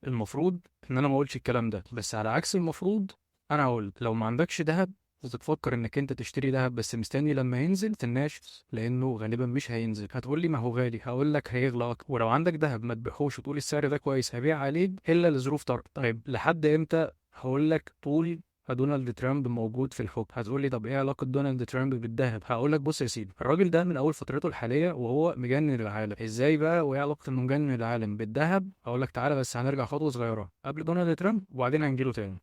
المفروض ان انا ما اقولش الكلام ده، بس على عكس المفروض انا هقول لو ما عندكش ذهب وتتفكر انك انت تشتري ذهب بس مستني لما ينزل تناش، لانه غالبا مش هينزل. هتقول لي ما هو غالي، هقول لك هيغلى اكتر. ولو عندك ذهب ما تبيعهوش وتقول السعر ده كويس هبيع عليه الا لظروف طارئه. طيب لحد امتى؟ هقول لك طول دونالد ترامب موجود في الحكم. هتقول لي طب ايه علاقه دونالد ترامب بالذهب؟ هقول لك بص يا سيدي، الراجل ده من اول فترته الحاليه وهو مجنن العالم. ازاي بقى وايه علاقه انه مجنن العالم بالذهب؟ هقول لك تعالى، بس هنرجع خطوه صغيره قبل دونالد ترامب وبعدين هنجيله تاني.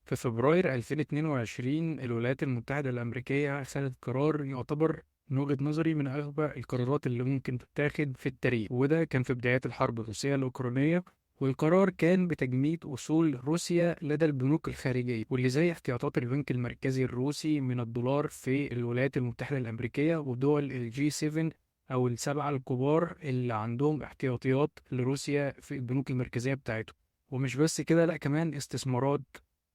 في فبراير 2022 الولايات المتحده الامريكيه خدت قرار يعتبر من وجهة نظري من أغبى القرارات اللي ممكن تتاخد في التاريخ، وده كان في بدايات الحرب الروسية الأوكرانية. والقرار كان بتجميد أصول روسيا لدى البنوك الخارجية، واللي زي احتياطات البنك المركزي الروسي من الدولار في الولايات المتحدة الأمريكية ودول الجي 7 أو السبعة الكبار اللي عندهم احتياطيات لروسيا في البنوك المركزية بتاعتهم. ومش بس كده، لا، كمان استثمارات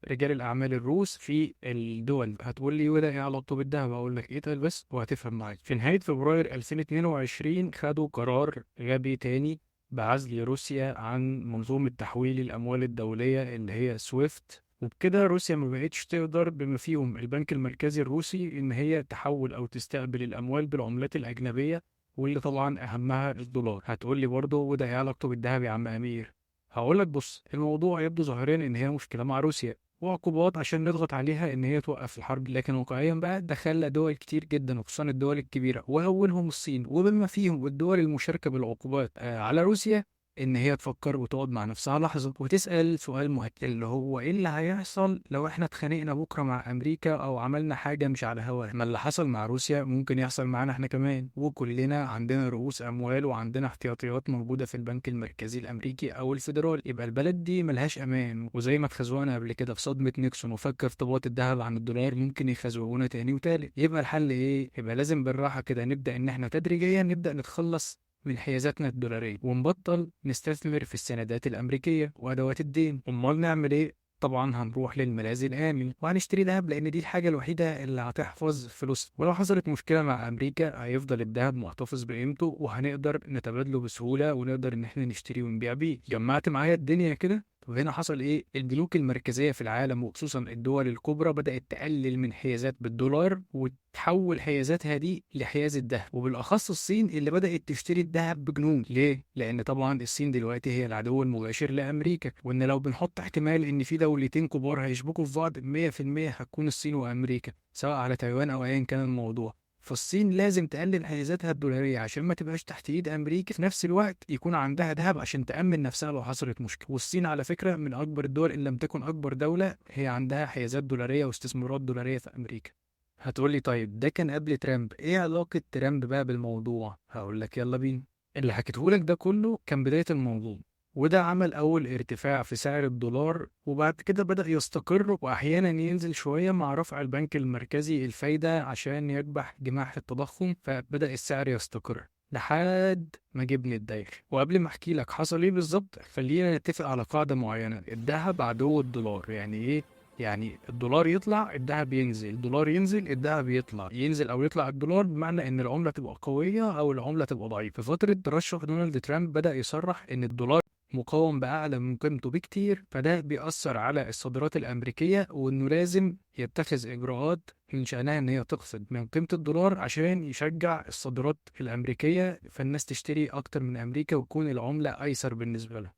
رجال الأعمال الروس في الدول. هتقول لي وده إيه علاقته بالدهب؟ هقول لك إيه، طيب بس وهتفهم معايا. في نهاية فبراير 2022 خدوا قرار غبي تاني بعزل روسيا عن منظومة تحويل الأموال الدولية اللي هي سويفت. وبكده روسيا ما بقتش تقدر بما فيهم البنك المركزي الروسي إن هي تحول أو تستقبل الأموال بالعملات الأجنبية، واللي طبعا أهمها الدولار. هتقول لي برضه وده إيه علاقته بالدهب يا عم أمير؟ هقول لك بص، الموضوع يبدو ظاهريا ان هي مشكله مع روسيا وعقوبات عشان نضغط عليها ان هي توقف الحرب، لكن واقعيا بقى ده خلى دول كتير جدا وخصوصا الدول الكبيره واولهم الصين وبما فيهم الدول المشاركه بالعقوبات على روسيا ان هي تفكر وتقعد مع نفسها لحظه وتسال سؤال مهم، اللي هو ايه اللي هيحصل لو احنا اتخانقنا بكره مع امريكا او عملنا حاجه مش على هواها؟ ما اللي حصل مع روسيا ممكن يحصل معانا احنا كمان، وكلنا عندنا رؤوس اموال وعندنا احتياطيات موجوده في البنك المركزي الامريكي او الفيدرالي. يبقى البلد دي ملهاش امان، وزي ما اتخزونا قبل كده في صدمه نيكسون وفك ارتباط الذهب عن الدولار ممكن يخزونا تاني وتالت. يبقى الحل ايه؟ يبقى لازم بالراحه كده نبدا ان احنا تدريجيا نبدا نتخلص من حيازاتنا الدولارية ونبطل نستثمر في السندات الأمريكية وأدوات الدين. أمال نعمل إيه؟ طبعا هنروح للملاذ الآمن وهنشتري دهب، لأن دي الحاجة الوحيدة اللي هتحفظ فلوسنا، ولو حصلت مشكلة مع أمريكا هيفضل الدهب محتفظ بقيمته وهنقدر نتبادله بسهولة ونقدر إن إحنا نشتري ونبيع بيه. جمعت معايا الدنيا كده؟ وهنا حصل ايه؟ البنوك المركزيه في العالم وخصوصا الدول الكبرى بدات تقلل من حيازات بالدولار وتحول حيازاتها دي لحياز الذهب، وبالاخص الصين اللي بدات تشتري الذهب بجنون. ليه؟ لان طبعا الصين دلوقتي هي العدو المباشر لامريكا، وان لو بنحط احتمال ان في دولتين كبار هيشبكوا في بعض 100% هتكون الصين وامريكا، سواء على تايوان او ايا كان الموضوع. فالصين لازم تقلل حيازاتها الدولارية عشان ما تبقاش تحت ايد امريكا، في نفس الوقت يكون عندها ذهب عشان تأمن نفسها لو حصلت مشكلة. والصين على فكرة من اكبر الدول ان لم تكن اكبر دولة هي عندها حيازات دولارية واستثمارات دولارية في امريكا. هتقولي طيب ده كان قبل ترامب، ايه علاقة ترامب بقى بالموضوع؟ هقول لك يلا بينا. اللي حكيتهولك ده كله كان بداية الموضوع، وده عمل أول ارتفاع في سعر الدولار، وبعد كده بدأ يستقر وأحيانا ينزل شوية مع رفع البنك المركزي الفايدة عشان يكبح جماح التضخم، فبدأ السعر يستقر لحد ما جبني الدايخ. وقبل ما احكي لك حصل ايه بالظبط، خلينا نتفق على قاعدة معينة: الذهب عدو الدولار. يعني ايه؟ يعني الدولار يطلع الذهب ينزل، الدولار ينزل الذهب يطلع، ينزل او يطلع الدولار، بمعنى ان العمله تبقى قويه او العمله تبقى ضعيفه. في فتره ترشح دونالد ترامب بدا يصرح ان الدولار مقاوم باعلى من قيمته بكتير، فده بيأثر على الصادرات الامريكيه وانه لازم يتخذ اجراءات من شأنها ان هي تخفض من قيمه الدولار عشان يشجع الصادرات الامريكيه، فالناس تشتري اكتر من امريكا وتكون العمله ايسر بالنسبه لها.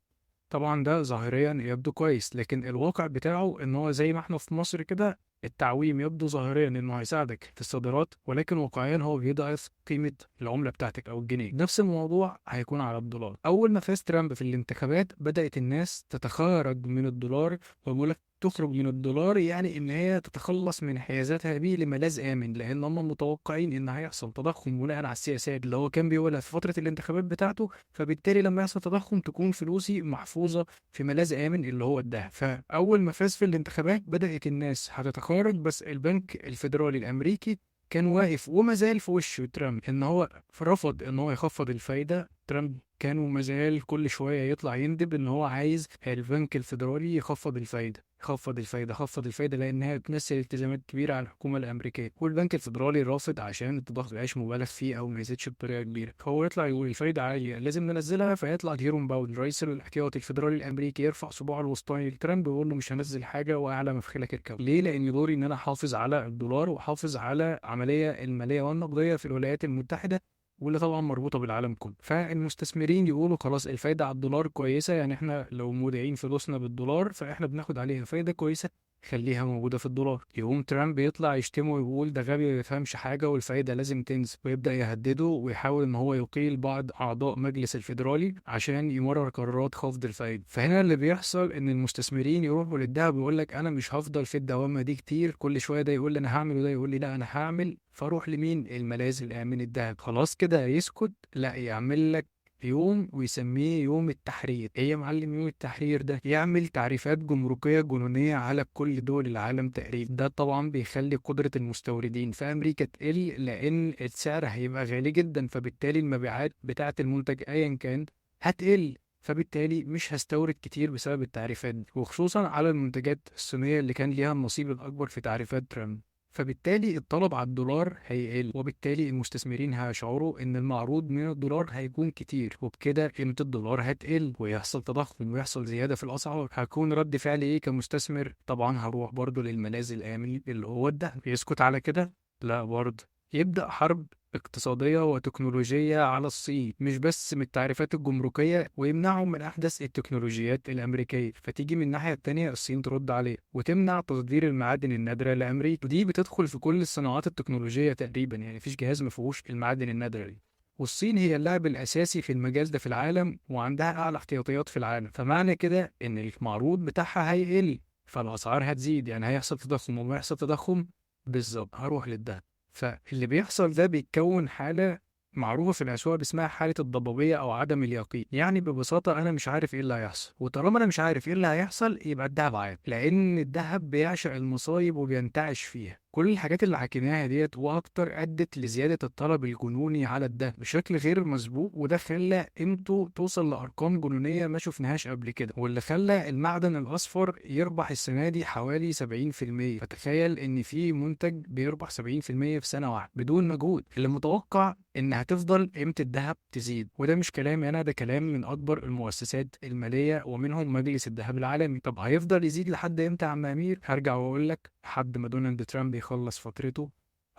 طبعا ده ظاهريا يبدو كويس، لكن الواقع بتاعه ان هو زي ما احنا في مصر كده، التعويم يبدو ظاهريا انه هيساعدك في الصادرات، ولكن واقعيا هو بيضعف قيمة العملة بتاعتك او الجنيه. نفس الموضوع هيكون على الدولار. اول ما فاز ترامب في الانتخابات بدأت الناس تتخارج من الدولار، وبقول لك تخرج من الدولار يعني ان هي تتخلص من حيازاتها بيه لملاذ امن، لان هم متوقعين ان هيحصل تضخم بناء على السياسات اللي هو كان بيقولها في فترة الانتخابات بتاعته، فبالتالي لما يحصل تضخم تكون فلوسي محفوظة في ملاذ آمن اللي هو الذهب. فأول ما فاز في الانتخابات بدأت الناس هتتخارج، بس البنك الفيدرالي الأمريكي كان واقف وما زال في وش ترامب ان هو رفض ان هو يخفض الفايده. ترامب كان وما زال كل شويه يطلع يندب ان هو عايز البنك الفيدرالي يخفض الفايده. خفض الفايدة، خفض الفايدة لأنها بتمثل التزامات كبيرة على الحكومة الأمريكية، والبنك الفيدرالي رافض عشان التضخم ميبقاش مبالغ فيه أو ما يزيدش بطريقة كبيرة. هو يطلع يقول الفايدة عالية لازم ننزلها، فيطلع جيروم باول رئيس الاحتياطي الفيدرالي الأمريكي يرفع صباعه الوسطاني لترامب ويقول له مش هنزل حاجة وأعلى مفخلك اركب. ليه؟ لأن دوري إن أنا أحافظ على الدولار وأحافظ على العملية المالية والنقدية في الولايات المتحدة، واللي طبعا مربوطة بالعالم كله. فالمستثمرين يقولوا خلاص الفايدة على الدولار كويسة، يعني احنا لو مودعين فلوسنا بالدولار فاحنا بناخد عليها فايدة كويسة، خليها موجودة في الدولار. يقوم ترامب يطلع يشتمه ويقول ده غبي ما بيفهمش حاجة والفايدة لازم تنزل، ويبدأ يهدده ويحاول ان هو يقيل بعض اعضاء مجلس الفيدرالي عشان يمرر قرارات خفض الفايدة. فهنا اللي بيحصل ان المستثمرين يروحوا للدهب ويقول لك انا مش هفضل في الدوامة دي كتير، كل شوية ده يقول لي انا هعمل وده يقول لي لا انا هعمل، فاروح لمين؟ الملاذ الآمن الدهب. خلاص كده يسكت؟ لا، يعمل لك يوم ويسميه يوم التحرير. ايه يا معلم يوم التحرير ده؟ يعمل تعريفات جمركية جنونية على كل دول العالم تقريبا. ده طبعا بيخلي قدرة المستوردين في امريكا تقل، لان السعر هيبقى غالي جدا، فبالتالي المبيعات بتاعة المنتج ايا كان هتقل، فبالتالي مش هستورد كتير بسبب التعريفات دي، وخصوصا على المنتجات الصينية اللي كان ليها النصيب الأكبر في تعريفات ترامب. فبالتالي الطلب على الدولار هيقل، وبالتالي المستثمرين هيشعروا ان المعروض من الدولار هيكون كتير، وبكده قيمة الدولار هتقل ويحصل تضخم ويحصل زيادة في الأسعار. هكون رد فعلي ايه كمستثمر؟ طبعا هروح برضو للملاذ الآمن اللي هو الدهب. يسكت على كده؟ لا برضه، يبدأ حرب اقتصادية وتكنولوجية على الصين، مش بس من التعريفات الجمركية، ويمنعهم من أحدث التكنولوجيات الأمريكية. فتيجي من الناحية التانية الصين ترد عليه وتمنع تصدير المعادن النادرة لأمريكا، ودي بتدخل في كل الصناعات التكنولوجية تقريبا، يعني مفيش جهاز مفيهوش المعادن النادرة دي. والصين هي اللاعب الأساسي في المجال ده في العالم، وعندها أعلى احتياطيات في العالم، فمعنى كده إن المعروض بتاعها هيقل، فالأسعار هتزيد، يعني هيحصل تضخم. وما يحصل تضخم بالظبط هروح للدهب. فاللي بيحصل ده بيتكون حالة معروفة في الأسواق اسمها حالة الضبابية أو عدم اليقين. يعني ببساطة أنا مش عارف إيه اللي هيحصل، وطالما أنا مش عارف إيه اللي هيحصل يبقى الدهب عادي، لأن الدهب بيعشق المصايب وبينتعش فيها. كل الحاجات اللي حكيناها ديت وأكتر أدت لزيادة الطلب الجنوني على الدهب بشكل غير مسبوق، وده خلى قيمته توصل لأرقام جنونية ما شفناهاش قبل كده، واللي خلى المعدن الأصفر يربح السنة دي حوالي 70%. فتخيل إن في منتج بيربح 70% في سنة واحدة بدون مجهود. اللي متوقع إن هتفضل قيمة الذهب تزيد، وده مش كلامي أنا، ده كلام من أكبر المؤسسات المالية ومنهم مجلس الذهب العالمي. طب هيفضل يزيد لحد إمتى يا عم أمير؟ هرجع وأقول لك لحد ما دونالد ترامب يخلص فترته،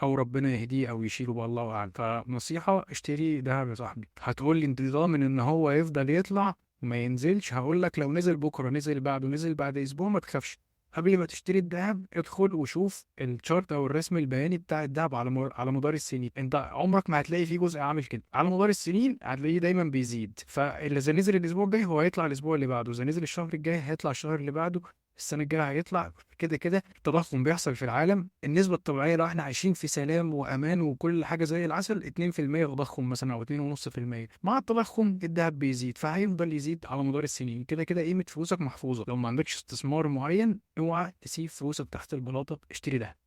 أو ربنا يهديه أو يشيله بقى الله أعلم. فنصيحة اشتري دهب يا صاحبي. هتقول لي أنت ضامن إن هو يفضل يطلع وما ينزلش؟ هقول لك لو نزل بكرة، نزل بعده، نزل بعد أسبوع، ما تخافش. قبل ما تشتري الذهب ادخل وشوف الشارت او الرسم البياني بتاع الذهب على مدار السنين. انت عمرك ما هتلاقي فيه جزء عامل كده. على مدار السنين هتلاقيه دايما بيزيد، فاذا نزل الاسبوع الجاي هو هيطلع الاسبوع اللي بعده، اذا نزل الشهر الجاي هيطلع الشهر اللي بعده، السنه الجايه هيطلع. كده كده التضخم بيحصل في العالم. النسبه الطبيعيه لو احنا عايشين في سلام وامان وكل حاجه زي العسل 2% تضخم مثلا او 2.5%، مع التضخم الذهب بيزيد، فهيفضل يزيد على مدار السنين. كده كده قيمه فلوسك محفوظه. لو ما عندكش استثمار معين اوعى تسيب فلوسك تحت البلاطه، اشتري ده.